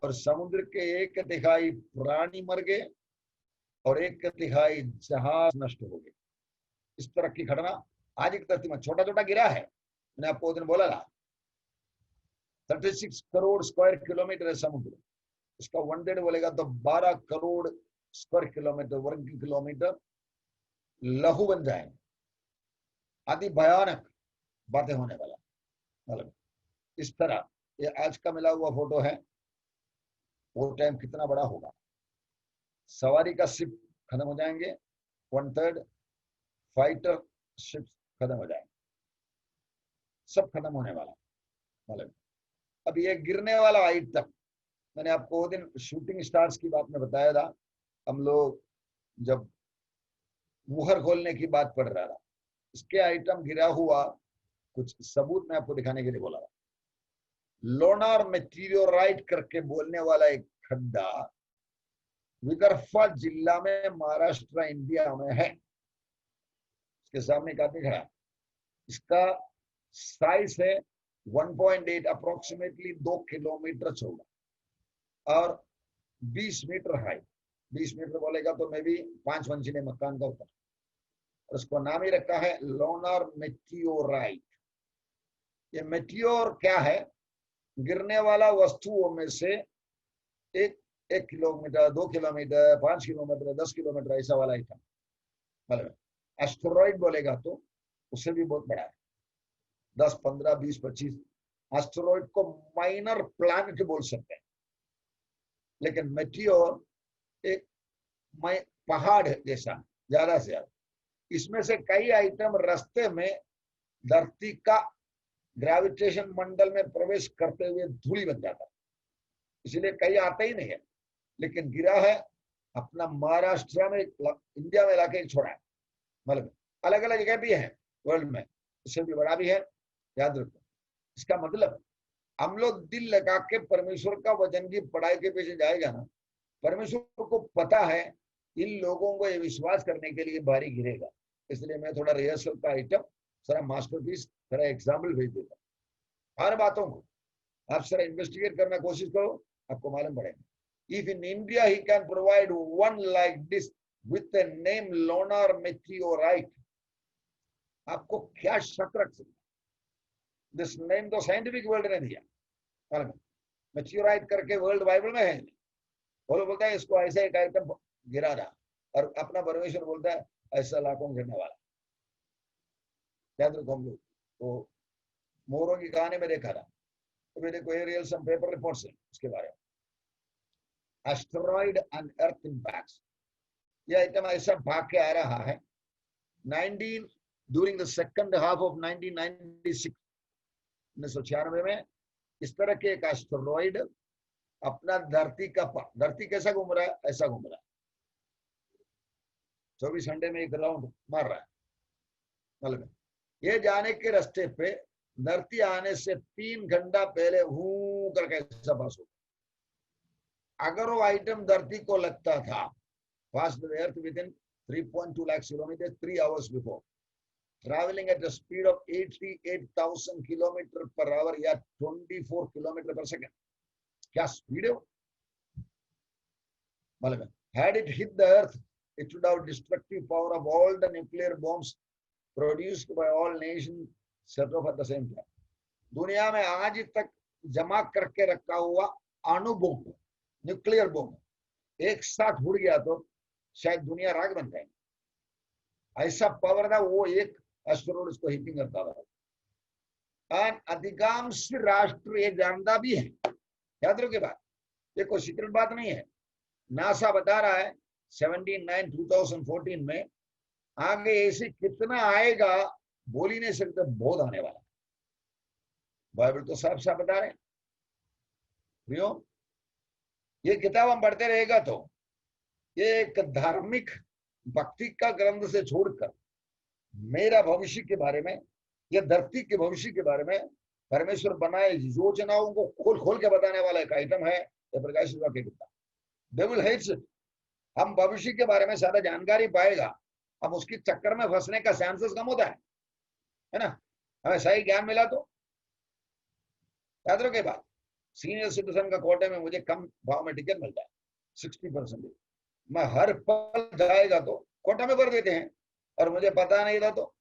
और समुद्र के 1/3 प्राणी मर गए और 1/3 जहाज नष्ट हो गए। इस तरह की घटना आज एक धरती में छोटा छोटा गिरा है। मैंने आपको दिन बोला था 36 करोड़ स्क्वायर किलोमीटर है समुद्र, इसका 1/3 बोलेगा तो 12 करोड़ स्क्वायर किलोमीटर, वर्ग किलोमीटर लहू बन जाएंगे। अति भयानक बातें होने वाला। मतलब इस तरह ये आज का मिला हुआ फोटो है, वो टाइम कितना बड़ा होगा। सवारी का शिप खत्म हो जाएंगे, 1/3 फाइटर शिप खत्म हो जाएंगे, सब खत्म होने वाला। मतलब अब ये गिरने वाला आइटम, मैंने आपको वो दिन शूटिंग स्टार्स की बात में बताया था। हम लोग जब मुहर खोलने की बात पढ़ रहा था, इसके आइटम गिरा हुआ कुछ सबूत मैं आपको दिखाने के लिए बोला था। लोनार मेटीरियोराइट करके बोलने वाला एक खड्डा विदर्भा जिला में महाराष्ट्र इंडिया में है। इसके सामने एक आदमी खड़ा है, इसका साइज है 1.8, अप्रोक्सीमेटली 2 किलोमीटर चौड़ा और 20 मीटर हाई। 20 मीटर बोलेगा तो मैं भी 5 मंजिले मकान का ऊपर। और उसको नाम ही रखा है लोनार मेटियोराइट। ये मेटियोर क्या है, गिरने वाला वस्तुओं में से एक 1 किलोमीटर, 2 किलोमीटर, 5 किलोमीटर, 10 किलोमीटर ऐसा वाला आइटम, मतलब एस्टेरॉइड बोलेगा तो उससे भी बहुत बड़ा है, 10, 15, 20, 25। एस्टेरॉइड को माइनर प्लैनेट बोल सकते हैं, लेकिन मेटियोर एक पहाड़ जैसा ज्यादा से ज्यादा। इसमें से कई आइटम रास्ते में धरती का ग्रेविटेशन मंडल में प्रवेश करते हुए धूली बन जाता है, इसलिए कई आते ही नहीं है, लेकिन गिरा है अपना महाराष्ट्र में, इंडिया में लाके छोड़ा है। मतलब अलग अलग जगह भी है वर्ल्ड में, इससे भी बड़ा भी है, याद रखो। इसका मतलब हम लोग दिल लगा के परमेश्वर का वचन की पढ़ाई के पीछे जाएगा ना, परमेश्वर को पता है इन लोगों को ये विश्वास करने के लिए भारी गिरेगा, इसलिए मैं थोड़ा रिहर्सल का आइटम, सारा मास्टरपीस, सारा एग्जाम्पल भेज देता हूँ। हर बातों को आप सारा इन्वेस्टिगेट करना कोशिश करो, आपको मालूम पड़ेगा। If in India he can provide one like this with the name lunar meteorite, आपको क्या शक रख सकते? दिस नेम तो साइंटिफिक वर्ल्ड ने दिया, मेटियोराइट करके वर्ल्ड बाइबल में है। वो बोलता है इसको ऐसे एक आइटम गिरा था, और अपना परमेश्वर बोलता है ऐसा लाखों गिरने वाला। याद रखो, हम लोग तो मोरों की कहानी में देखा था, तो मेरे को एरियल सम पेपर रिपोर्ट्स है उसके बारे में। एस्टेरॉइड एंड अर्थ इम्पैक्ट्स, यह आइटम ऐसा भाग के आ रहा है 19 during the second half of 1996, 1996 में इस तरह के एक एस्टेरॉइड अपना धरती कैसा घूम रहा है, ऐसा घूम रहा है, 24 घंटे में एक राउंड मार रहा है। मतलब ये जाने के रास्ते पे धरती आने से 3 घंटा पहले हूं करके ऐसा पास हो। अगर वो आइटम धरती को लगता था, pass the earth within 3.2 lakh kilometre 3 hours before, travelling at the speed of 88,000 kilometre per hour या 24 किलोमीटर पर सेकेंड। क्या स्पीड है वो? मतलब had it hit the earth, it would have destructive power of all the nuclear bombs produced by all nations set off at the same time. दुनिया में आज तक जमा करके रखा हुआ अणु बम, न्यूक्लियर बम एक साथ उड़ गया तो शायद दुनिया राख बन जाएगी, ऐसा पावर था वो एक एस्टेरॉइड उसको हिटिंग करता था। और अधिकांश राष्ट्र ये जानता भी है, याद रखो बात, ये कोई सीक्रेट बात नहीं है। नासा बता रहा है 2014 में आगे ऐसे कितना आएगा बोल ही नहीं सकते, बहुत आने वाला। बाइबल तो साफ साफ बता रहे हैं। ये किताब हम पढ़ते रहेगा तो ये एक धार्मिक भक्ति का ग्रंथ से छोड़कर मेरा भविष्य के बारे में, या धरती के भविष्य के बारे में परमेश्वर बनाए योजनाओं को खोल खोल के बताने वाला एक आइटम है ये प्रकाशित वाक्य किताब। Devil hates it. हम भविष्य के बारे में ज्यादा जानकारी पाएगा, हम उसकी चक्कर में फंसने का चांसेस कम होता है ना। हमें सही ज्ञान मिला तो याद रखो बात, सीनियर सिटीजन का कोटे में मुझे कम भाव में टिकट मिलता है 60%, मैं हर पल जाएगा तो कोटा में भर देते हैं, और मुझे पता नहीं था तो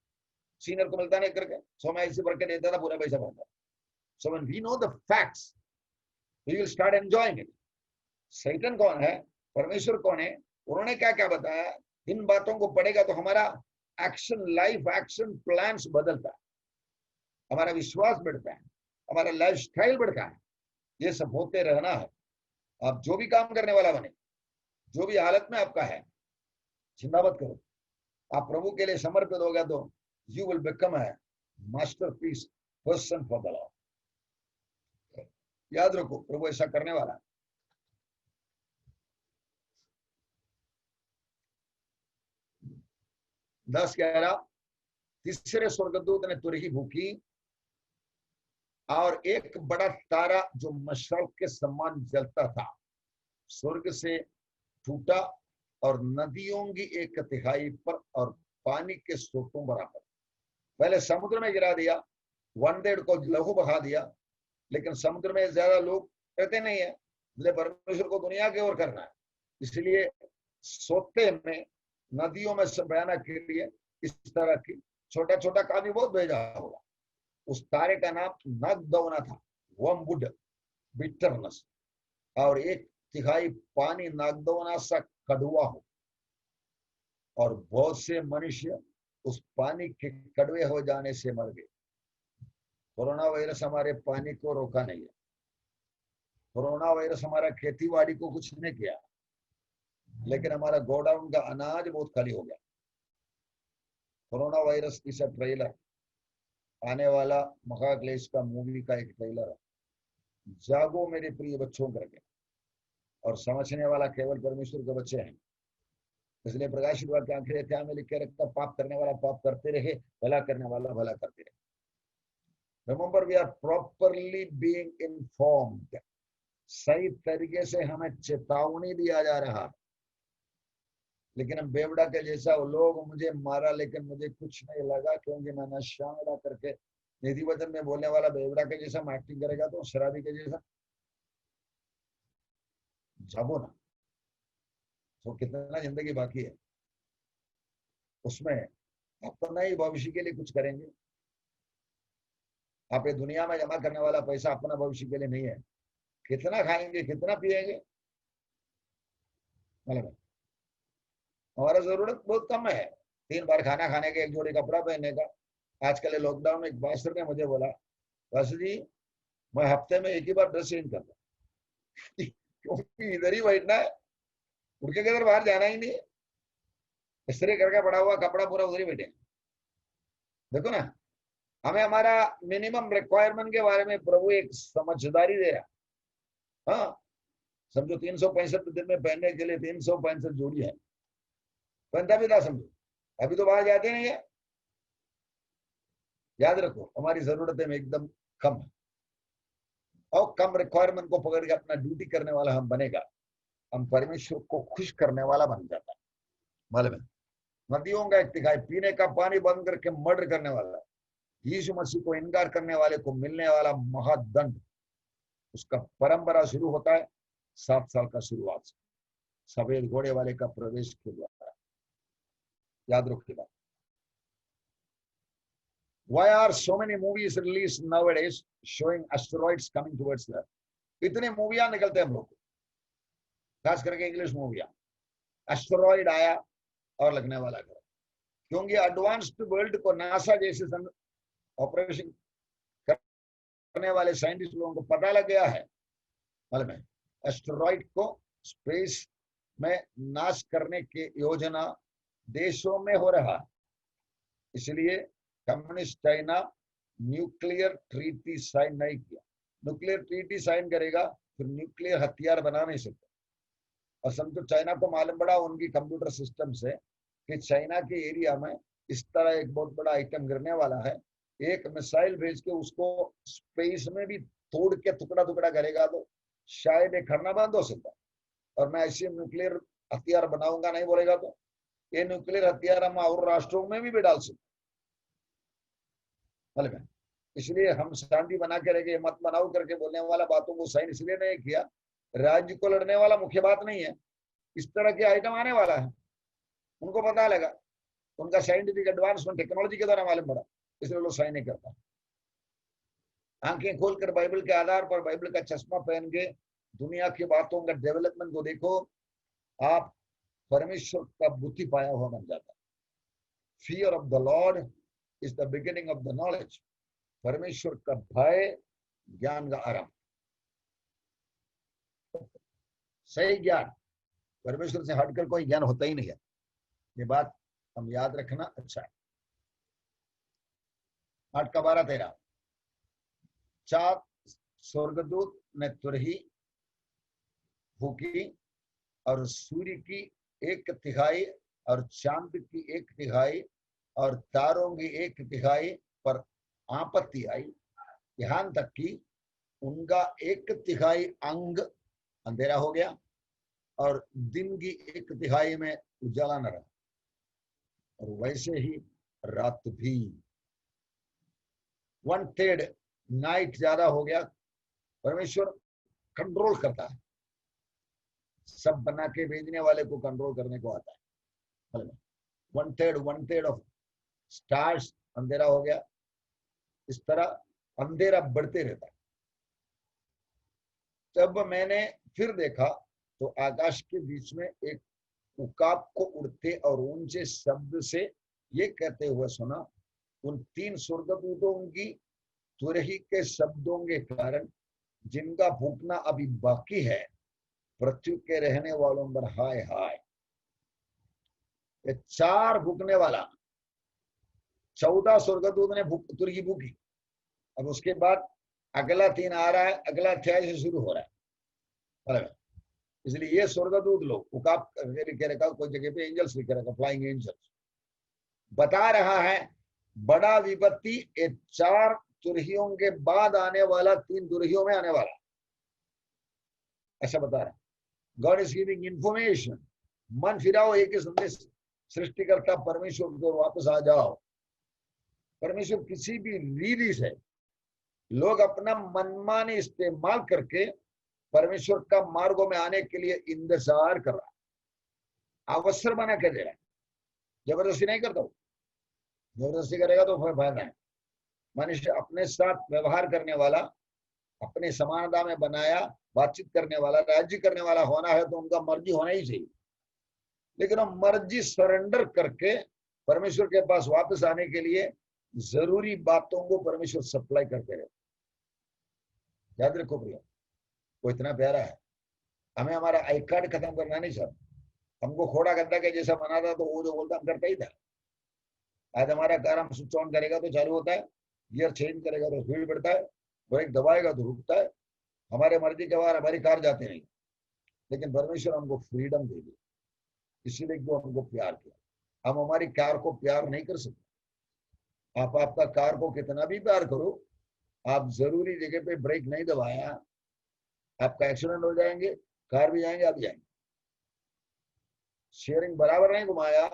सीनियर को मिलता नहीं करके, सो मैं ऐसे भर के देता था, पूरा पैसा भरता। So when we know the facts we will start enjoying it. सैतान कौन है, परमेश्वर कौन है, उन्होंने क्या क्या बताया, इन बातों को पढ़ेगा तो हमारा एक्शन, लाइफ एक्शन प्लान्स बदलता है, हमारा विश्वास बढ़ता है, हमारा लाइफ स्टाइल बढ़ता है। ये सब होते रहना है। आप जो भी काम करने वाला बने, जो भी हालत में आपका है, चिंता मत करो। आप प्रभु के लिए समर्पित हो गया तो you will become a masterpiece person for the Lord. याद रखो, प्रभु ऐसा करने वाला है। दस 11 तीसरे स्वर्गदूत ने तुरही फूकी और एक बड़ा तारा जो मशाल के समान जलता था स्वर्ग से टूटा और नदियों की 1/3 पर और पानी के स्रोतों बराबर पहले समुद्र में गिरा दिया, 1/3 को लहू बहा दिया। लेकिन समुद्र में ज्यादा लोग रहते नहीं है, इसलिए परमेश्वर को दुनिया की ओर करना है, इसलिए सोते में नदियों में सब बयाना के लिए इस तरह की छोटा छोटा काफी बहुत भेजा होगा। उस तारे का नाम नागदौना था, वर्मवुड बिटरनेस, और 1/3 पानी नागदोना सा कड़वा हो, और बहुत से मनुष्य उस पानी के कड़वे हो जाने से मर गए। कोरोना वायरस हमारे पानी को रोका नहीं है, कोरोना वायरस हमारा खेती बाड़ी को कुछ नहीं किया, लेकिन हमारा गोडाउन का अनाज बहुत खाली हो गया। कोरोना वायरस की सब ट्रेलर आने वाला महाक्लेश का मूवी का एक ट्रेलर है। जागो मेरे प्रिय बच्चों करके, और समझने वाला केवल परमेश्वर के बच्चे हैं। इसलिए प्रकाश विभाग के आखिरी अध्याय में लिख के रखता, पाप करने वाला पाप करते रहे, भला करने वाला भला करते रहे। Remember, we are properly being informed. सही तरीके से हमें चेतावनी दिया जा रहा है, लेकिन हम बेवड़ा के जैसा, वो लोग मुझे मारा लेकिन मुझे कुछ नहीं लगा, क्योंकि मैं नशा मिला करके निधि वचन में बोलने वाला बेवड़ा के जैसा एक्टिंग करेगा तो शराबी के जैसा जाबो ना। तो कितना जिंदगी बाकी है, उसमें अपना ही भविष्य के लिए कुछ करेंगे। आप ये दुनिया में जमा करने वाला पैसा अपना भविष्य के लिए नहीं है। कितना खाएंगे, कितना पिएंगे, मतलब हमारा जरूरत बहुत कम है। 3 बार खाना खाने के, 1 जोड़ी कपड़ा पहनने का। आजकल लॉकडाउन में एक पास्टर ने मुझे बोला, पास्टर जी मैं हफ्ते में 1 ही बार ड्रेस चेंज करता क्योंकि इधर ही बैठना है, उड़ के किधर बाहर जाना ही नहीं है। इस्त्री करके पड़ा हुआ कपड़ा पूरा उधर ही बैठे। देखो ना, हमें हमारा मिनिमम रिक्वायरमेंट के बारे में प्रभु एक समझदारी दे रहा। हाँ, समझो 365 दिन में पहनने के लिए 365 जोड़ी है, पहनता भी था समझो। अभी तो बाहर जाते नहीं है। याद रखो, हमारी जरूरतें में एकदम कम है, और कम रिक्वायरमेंट को पकड़ के अपना ड्यूटी करने वाला हम बनेगा, हम परमेश्वर को खुश करने वाला बन जाता है। मालूम है, नदियों का 1/3 पीने का पानी बंद करके मर्डर करने वाला, यीशु मसीह को इनकार करने वाले को मिलने वाला महादंड, उसका परंपरा शुरू होता है 7 साल का शुरुआत से, सफेद घोड़े वाले का प्रवेश के द्वारा। याद रखिएगा। Why are so many movies released nowadays showing asteroids coming towards the Earth? इतने मूवियां निकलते हैं हम लोग को, खास करके इंग्लिश मूवियां। एस्टेरॉइड आया और लगने वाला है, क्योंकि एडवांस्ड वर्ल्ड को नासा जैसे ऑपरेशन करने वाले साइंटिस्ट लोगों को पता लग गया है, मालूम है, एस्टेरॉइड को स्पेस में नाश करने की योजना देशों में हो रहा है। इसलिए communist China nuclear treaty sign नहीं किया। न्यूक्लियर ट्रीटी साइन करेगा फिर न्यूक्लियर हथियार बना नहीं सकता। और समझो चाइना को मालूम पड़ा उनकी कंप्यूटर सिस्टम से कि चाइना के एरिया में इस तरह एक बहुत बड़ा आइटम गिरने वाला है, एक मिसाइल भेज के उसको स्पेस में भी तोड़ के टुकड़ा टुकड़ा करेगा तो शायद एक खरना बंद हो सकता है। और मैं ऐसे न्यूक्लियर हथियार बनाऊंगा नहीं बोलेगा तो ये न्यूक्लियर हथियार हम और राष्ट्रों में भी डाल सकते। इसलिए हम शांति बना के रहे, मत बनाओ करके बोलने वाला बातों को साइन इसलिए नहीं किया, राज्य को लड़ने वाला मुख्य बात नहीं है, इस तरह के आइटम आने वाला है, उनको पता लगा, उनका साइंटिफिक एडवांसमेंट टेक्नोलॉजी के द्वारा मालूम पड़ा, इसलिए लोग साइन नहीं करता। आंखें खोलकर बाइबल के आधार पर, बाइबल का चश्मा पहन के दुनिया की बातों का डेवलपमेंट को देखो, आप परमेश्वर का बुद्धि पाया हुआ बन जाता है। Fear of the Lord is the beginning of the knowledge. परमेश्वर का भय ज्ञान का आरंभ। सही ज्ञान, परमेश्वर से हटकर कोई ज्ञान होता ही नहीं है, ये बात हम याद रखना अच्छा है। 8 का 12-13, 4 स्वर्गदूत ने तुरही फूकी और सूर्य की 1/3 और चांद की 1/3 और तारों की 1/3 पर आपत्ति आई, यहां तक कि उनका 1/3 अंग अंधेरा हो गया और दिन की 1/3 में उजाला न रहा, और वैसे ही रात भी 1/3 नाइट ज्यादा हो गया। परमेश्वर कंट्रोल करता है, सब बना के भेजने वाले को कंट्रोल करने को आता है। 1/3 ऑफ स्टार्स अंधेरा हो गया। इस तरह अंधेरा बढ़ते रहता है। जब मैंने फिर देखा तो आकाश के बीच में एक उकाब को उड़ते और ऊंचे शब्द से ये कहते हुए सुना, उन 3 स्वर्गदूतों की तुरही के शब्दों के कारण जिनका भूखना अभी बाकी है, पृथ्वी के रहने वालों पर हाय हाय। ये 4 भूखने वाला, 14 स्वर्गदूत ने तुरही भूखी। अब उसके बाद अगला 3 आ रहा है, अगला अध्याय से शुरू हो रहा है। इसलिए ये स्वर्गदूत लोग, उकाब लिखे रखा कोई जगह पे एंजल्स लिखे रखा, फ्लाइंग एंजल्स, बता रहा है बड़ा विपत्ति 4 तुरहियों के बाद आने वाला, 3 तुरहियों में आने वाला, ऐसा बता रहा है। God is giving information. मन फिराओ, एक ही संदेश, सृष्टिकर्ता परमेश्वर को वापस आ जाओ। परमेश्वर किसी भी रीति से लोग अपना मनमानी इस्तेमाल करके परमेश्वर का मार्गों में आने के लिए इंतजार कर रहा है, अवसर बना के दे रहा है। जबरदस्ती नहीं करता, जबरदस्ती करेगा तो फायदा है। मनुष्य अपने साथ व्यवहार करने वाला, अपने समानता में बनाया, बातचीत करने वाला, राज्य करने वाला होना है तो उनका मर्जी होना ही चाहिए। लेकिन वो मर्जी सरेंडर करके परमेश्वर के पास वापस आने के लिए जरूरी बातों को परमेश्वर सप्लाई करते रहे। याद रखो प्रिय, वो इतना प्यारा है। हमें हमारा आई कार्ड खत्म करना नहीं चाहता। हमको खोड़ा गद्दा के जैसा बना था तो वो जो बोलता हम करता ही था। आज हमारा कार हम स्विच ऑन करेगा तो चालू होता है, गियर चेंज करेगा तो स्पीड बढ़ता है, ब्रेक दबाएगा तो रुकता है। हमारे मर्जी के बाद हमारी कार जाती नहीं। लेकिन परमेश्वर हमको फ्रीडम दे दी, इसीलिए वो हमको प्यार किया। हम हमारी कार को प्यार नहीं कर सकते। आप आपका कार को कितना भी प्यार करो, आप जरूरी जगह पे ब्रेक नहीं दबाया, आपका एक्सीडेंट हो जाएंगे, कार भी जाएंगे, आप जाएंगे। शेयरिंग बराबर नहीं घुमाया,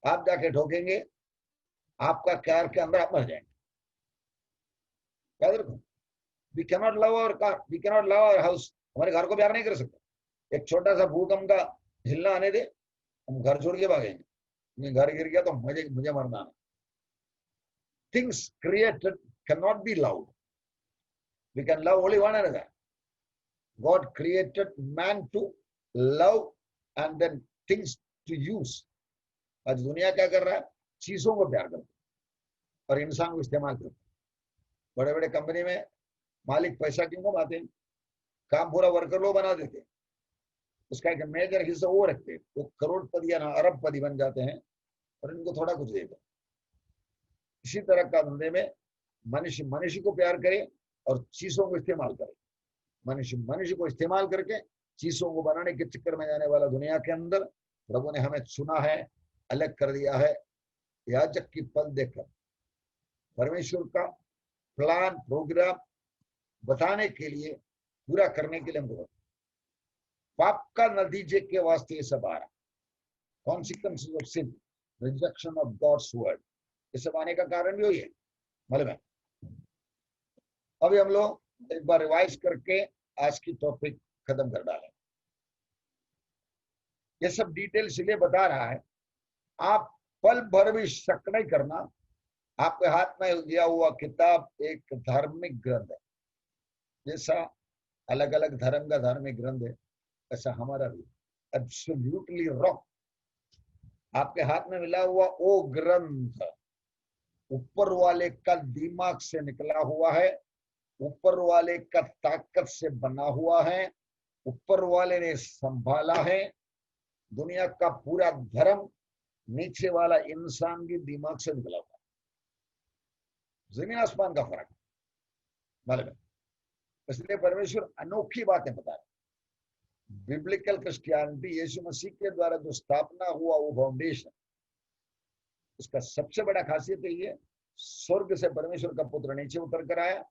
आप जाके ठोकेंगे, आपका कार के अंदर आप मर जाएंगे। याद रखो, we can not love our car, we can not love our house. हमारे घर को प्यार नहीं कर सकते। एक छोटा सा भूकंप का हिलना आने दे, हम घर छोड़ के भागेंगे। घर गिर गया तो मुझे मरना है। Things created can not be loved, we can love only one another. God created man to love and then things to use. आज दुनिया क्या कर रहा है? चीजों को प्यार करता है और इंसान को इस्तेमाल करता है। बड़े बड़े कंपनी में मालिक पैसा क्यों कमाते हैं? काम पूरा वर्कर लोग बना देते हैं, उसका एक मेजर हिस्सा वो रखते हैं, वो करोड़पति या अरबपति बन जाते हैं और इनको थोड़ा कुछ देते हैं। इसी तरह का धंधे में मनुष्य मनुष्य को प्यार करे और चीजों को इस्तेमाल करे। मनुष्य मनुष्य को इस्तेमाल करके चीजों को बनाने के चक्कर में जाने वाला दुनिया के अंदर प्रभु ने हमें चुना है, अलग कर दिया है। याजक की पद देखकर परमेश्वर का प्लान प्रोग्राम बताने के लिए, पूरा करने के लिए हमको पाप का नतीजे के वास्ते ये सब आ रहा, consequences of sin, rejection of God's word, ये सब आने का कारण भी वही है। मालूम है? अभी हम लोग एक बार रिवाइज करके आज की टॉपिक खत्म कर डालें। ये सब डिटेल इसलिए बता रहा है, आप पल भर भी शक नहीं करना। आपके हाथ में दिया हुआ किताब एक धार्मिक ग्रंथ है। जैसा अलग अलग धर्म का धार्मिक ग्रंथ है, ऐसा हमारा भी एब्सोल्युटली रॉक। आपके हाथ में मिला हुआ वो ग्रंथ ऊपर वाले का दिमाग से निकला हुआ है, ऊपर वाले का ताकत से बना हुआ है, ऊपर वाले ने संभाला है। दुनिया का पूरा धर्म नीचे वाला इंसान के दिमाग से निकला हुआ, जमीन आसमान का फर्क मालूम है। इसलिए परमेश्वर अनोखी बातें बता रहे। बिब्लिकल क्रिश्चियनिटी, यीशु मसीह के द्वारा जो स्थापना हुआ वो फाउंडेशन, उसका सबसे बड़ा खासियत ये, स्वर्ग से परमेश्वर का पुत्र नीचे उतर कर आया,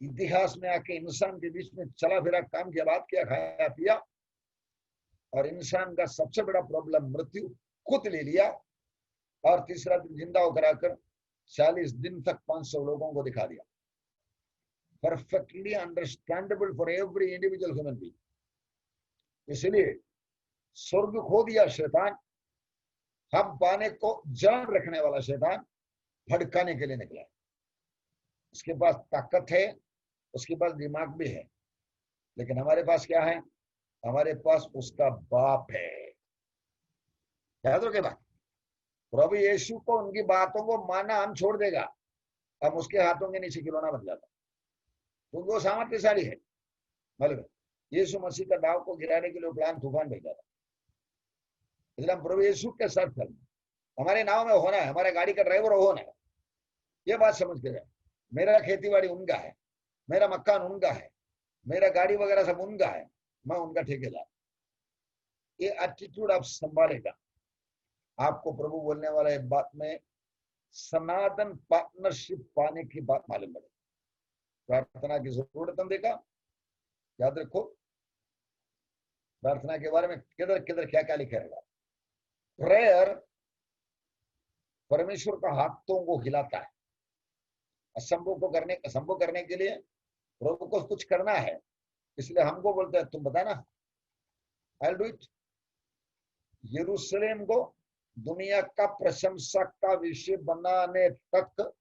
इतिहास में आके इंसान के बीच में चला फिरा, काम किया, बात किया, खाया पिया, और इंसान का सबसे बड़ा प्रॉब्लम मृत्यु खुद ले लिया, और तीसरा दिन जिंदा होकर आकर 40 दिन तक 500 लोगों को दिखा दिया। Perfectly understandable for every individual human being. इसलिए स्वर्ग खो दिया शैतान, हम पाने को जान रखने वाला शैतान भड़काने के लिए निकला। उसके पास ताकत है, उसके पास दिमाग भी है, लेकिन हमारे पास क्या है? हमारे पास उसका बाप है। याद रखिए बात। प्रभु यीशु को, उनकी बातों को मानना हम छोड़ देगा, हम उसके हाथों के नीचे खिलौना बन जाता, क्योंकि वो सामर्थ्यशाली है। मालूम है, यीशु मसीह का दाव को गिराने के लिए प्लान तूफान भेजा था। इसलिए हम प्रभु यीशु के साथ करना, हमारे नाव में होना है, हमारे गाड़ी का ड्राइवर होना है। ये बात समझ के जाए। मेरा खेतीबाड़ी उनका है, मेरा मकान उनका है, मेरा गाड़ी वगैरह सब उनका है, मैं उनका ठेकेदार। ये एटीट्यूड आप संभालेगा, आपको प्रभु बोलने वाला एक बात में सनातन पार्टनरशिप पाने की बात मालूम पड़े। प्रार्थना की जरूरत हम देखा, याद रखो प्रार्थना के बारे में किधर किधर क्या क्या लिखा रहेगा। प्रेयर परमेश्वर का हाथों को हिलाता है। असंभव करने के लिए प्रभु को कुछ करना है, इसलिए हमको बोलते हैं तुम बताना, आई विल डू इट। यरूशलेम को दुनिया का प्रशंसा का विषय बनाने तक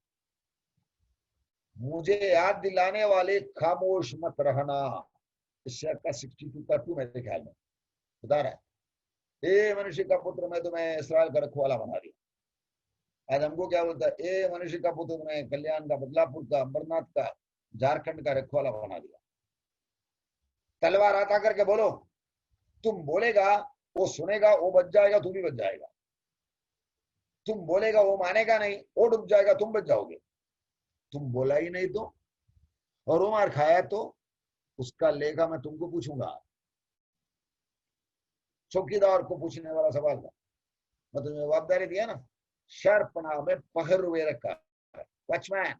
मुझे याद दिलाने वाले खामोश मत रहना। इससे का 62 का 2 मेरे ख्याल में बता रहा है, ए मनुष्य का पुत्र मैं तुम्हें इस्राएल का रखवाला बना दिया। आज हमको क्या बोलता है, ए मनुष्य का पुत्र तुम्हें कल्याण का, बदलापुर का, अमरनाथ का, झारखंड का रखवाला बना दिया। तलवार आता करके बोलो, तुम बोलेगा वो सुनेगा, वो बच जाएगा, तू भी बच जाएगा। तुम बोलेगा वो मानेगा नहीं, वो डूब जाएगा, तुम बच जाओगे। तुम बोला ही नहीं तो, और वो मार खाया तो उसका लेखा मैं तुमको पूछूंगा। चौकीदार को पूछने वाला सवाल था, मैं तुम्हें जवाबदारी दिया ना, शर्पना में पहर हुए रखा, वॉचमैन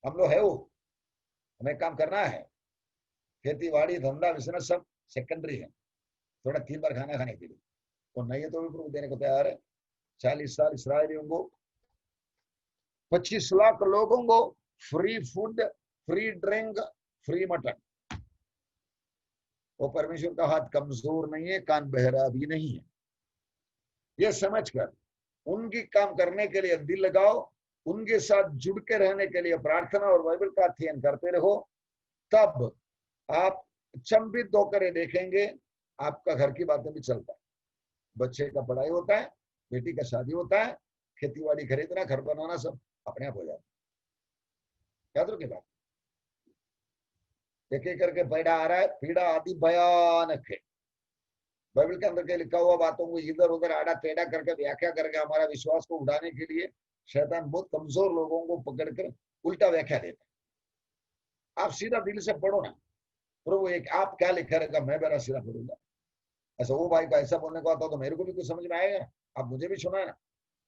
हम लोग है। वो हमें काम करना है, खेती बाड़ी धंधा बिजनेस सब सेकेंडरी है, थोड़ा 3 बार खाना खाने के लिए। और नहीं है तो भी प्रभु देने को तैयार है। 40 साल इसराइलियों को, 25 लाख लोगों को free food, free drink, free mutton. वो परमेश्वर का हाथ कमजोर नहीं है, कान बहरा भी नहीं है। यह समझकर उनकी काम करने के लिए दिल लगाओ, उनके साथ जुड़ के रहने के लिए प्रार्थना और बाइबल का अध्ययन करते रहो। तब आप चंबित होकर देखेंगे, आपका घर की बातें भी चलता है, बच्चे का पढ़ाई होता है, बेटी का शादी होता है, खेती बाड़ी खरीदना, घर बनाना, सब अपने आप हो जाता है। याद रखिए बात, एक एक करके पीड़ा आ रहा है, पीड़ा आदि भयानक है। बाइबल के अंदर के लिखा हुआ बातों को इधर उधर आड़ा टेढ़ा करके व्याख्या करके हमारा विश्वास को उठाने के लिए शैतान बहुत कमजोर लोगों को पकड़कर उल्टा व्याख्या देता है। आप सीधा दिल से पढ़ो ना, प्रभु एक आप क्या लिखा रहेगा, मैं मेरा सीधा पढ़ूंगा। ऐसा वो भाई का ऐसा बोलने को आता तो मेरे को भी कुछ समझ में आएगा, आप मुझे भी सुना ना।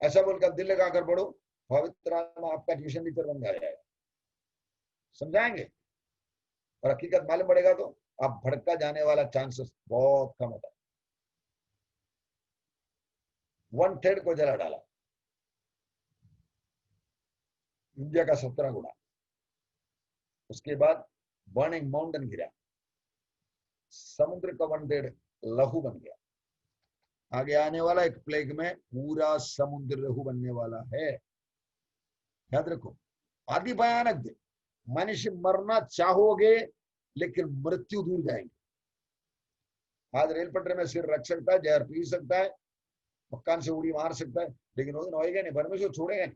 ऐसा बोलकर दिल लगाकर पढ़ो, पवित्र आत्मा आपका ट्यूशन टीचर बन जाएगा, समझाएंगे। और हकीकत मालूम पड़ेगा तो आप भड़का जाने वाला चांसेस बहुत कम होता है। 1/3 को जला डाला, इंडिया का 17 गुना। उसके बाद बर्निंग माउंटेन गिरा, समुद्र का 1/3 लहू बन गया। आगे आने वाला एक प्लेग में पूरा समुद्र लहू बनने वाला है। याद रखो, आदि भयानक दिन। मनुष्य मरना चाहोगे लेकिन मृत्यु दूर जाएंगे। आज रेल पटरी में सिर रख सकता है, जहर पी सकता है, मकान से उड़ी मार सकता है, लेकिन वो दिन होएगा नहीं, परमेश्वर छोड़ेगा नहीं।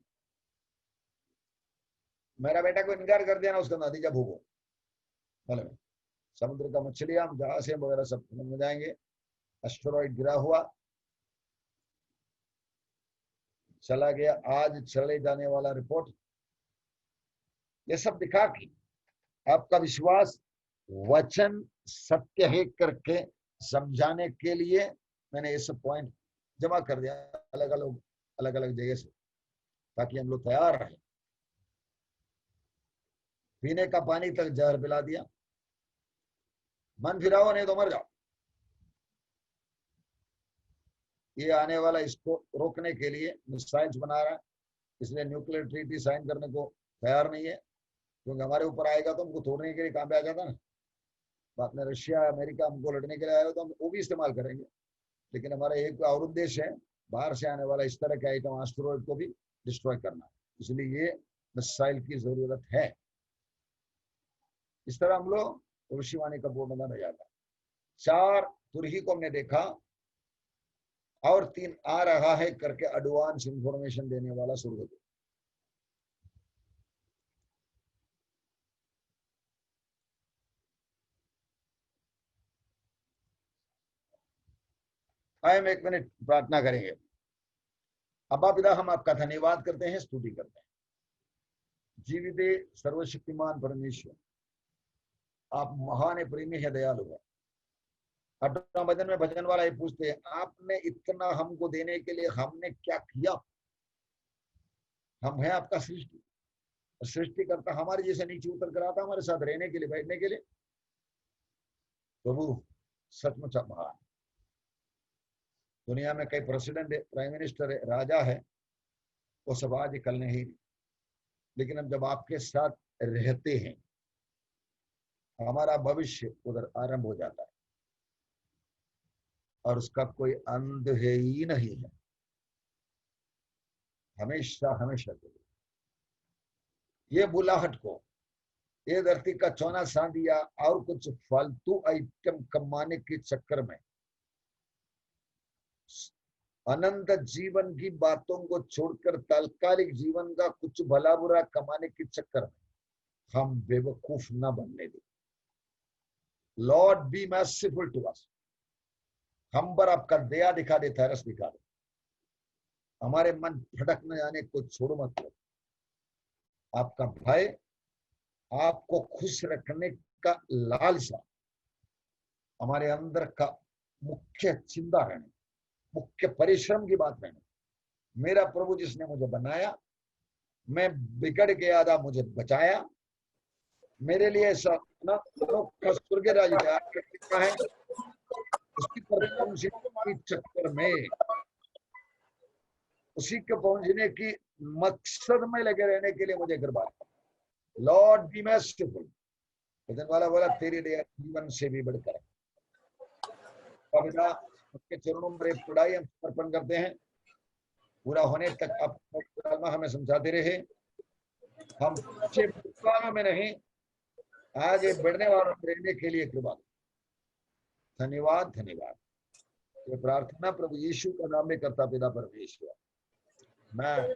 मेरा बेटा को इनकार कर दिया ना, उसका नतीजा भोगो। मतलब समुद्र का मछलियां, जहाज वगैरह सब खत्म हो जाएंगे। एस्टेरॉइड गिरा हुआ, चला गया, आज चले जाने वाला रिपोर्ट। ये सब दिखा कि आपका विश्वास वचन सत्य है करके समझाने के लिए मैंने ये सब पॉइंट जमा कर दिया अलग अलग जगह से, ताकि हम लोग तैयार रहे। पीने का पानी तक जहर पिला दिया, मन फिराओ नहीं तो मर जाओ। ये आने वाला इसको रोकने के लिए मिसाइल्स बना रहा है, इसलिए न्यूक्लियर ट्रीटी साइन करने को तैयार नहीं है, क्योंकि हमारे ऊपर आएगा तो हमको तोड़ने के लिए काम पे आ जाता ना। बाद में रशिया अमेरिका हमको लड़ने के लिए आएगा तो हम वो भी इस्तेमाल करेंगे, लेकिन हमारा एक और उद्देश्य है, बाहर से आने वाला इस तरह के आइटम एस्टेरॉइड को भी डिस्ट्रॉय करना, इसलिए ये मिसाइल की जरूरत है। इस तरह हम लोग भविष्यवाणी का पूर्णदान हो जाता है। 4 तुरही को हमने देखा और 3 आ रहा है करके एडवांस इंफॉर्मेशन देने वाला स्वर्गदूत। आए हम 1 मिनट प्रार्थना करेंगे। अब्बा पिता, हम आपका धन्यवाद करते हैं, स्तुति करते हैं। जीवित सर्वशक्तिमान परमेश्वर, आप महान है, प्रेमी है, दयालु है। 18 भजन में भजन वाला ये पूछते हैं, आपने इतना हमको देने के लिए हमने क्या किया? हम है आपका सृष्टि, सृष्टि करता हमारे जैसे नीचे उतर कर आता हमारे साथ रहने के लिए, बैठने के लिए। प्रभु सचमुच महान। दुनिया में कई प्रेसिडेंट है, प्राइम मिनिस्टर है, राजा है, वो सब आज कल नहीं, लेकिन हम जब आपके साथ रहते हैं हमारा भविष्य उधर आरंभ हो जाता है और उसका कोई अंत है ही नहीं है, हमेशा हमेशा के लिए। ये बुलाहट को, ये धरती का चौना सांदिया और कुछ फालतू आइटम कमाने के चक्कर में, अनंत जीवन की बातों को छोड़कर तात्कालिक जीवन का कुछ भला बुरा कमाने के चक्कर में हम बेवकूफ ना बनने दें। Lord be merciful to us. हम पर आपका दया दिखा दे, तरस दिखा दे। हमारे मन भटक न जाने को छोड़ मत लो। आपका भय, आपको खुश रखने का लालसा हमारे अंदर का मुख्य चिंता रहने, मुख्य परिश्रम की बात रहने। मेरा प्रभु जिसने मुझे बनाया, मैं बिगड़ गया था, मुझे बचाया, मेरे लिए ऐसा ना स्वर्ग राज्य है, उसकी पहुंचने के चक्कर में, उसी के पहुंचने की मकसद में लगे रहने के लिए मुझे कृपा। Lord be merciful. भजन वाला बोला, तेरी दया जीवन से भी बढ़कर। पिता, उसके चरणों में पढ़ाई हम समर्पण करते हैं, पूरा होने तक आप हमें समझाते रहे। हम पीछे में नहीं, आगे बढ़ने वालों में रहने के लिए कृपा। धन्यवाद धन्यवाद। ये प्रार्थना प्रभु यीशु का नाम में करता पिता परमेश्वर। मैं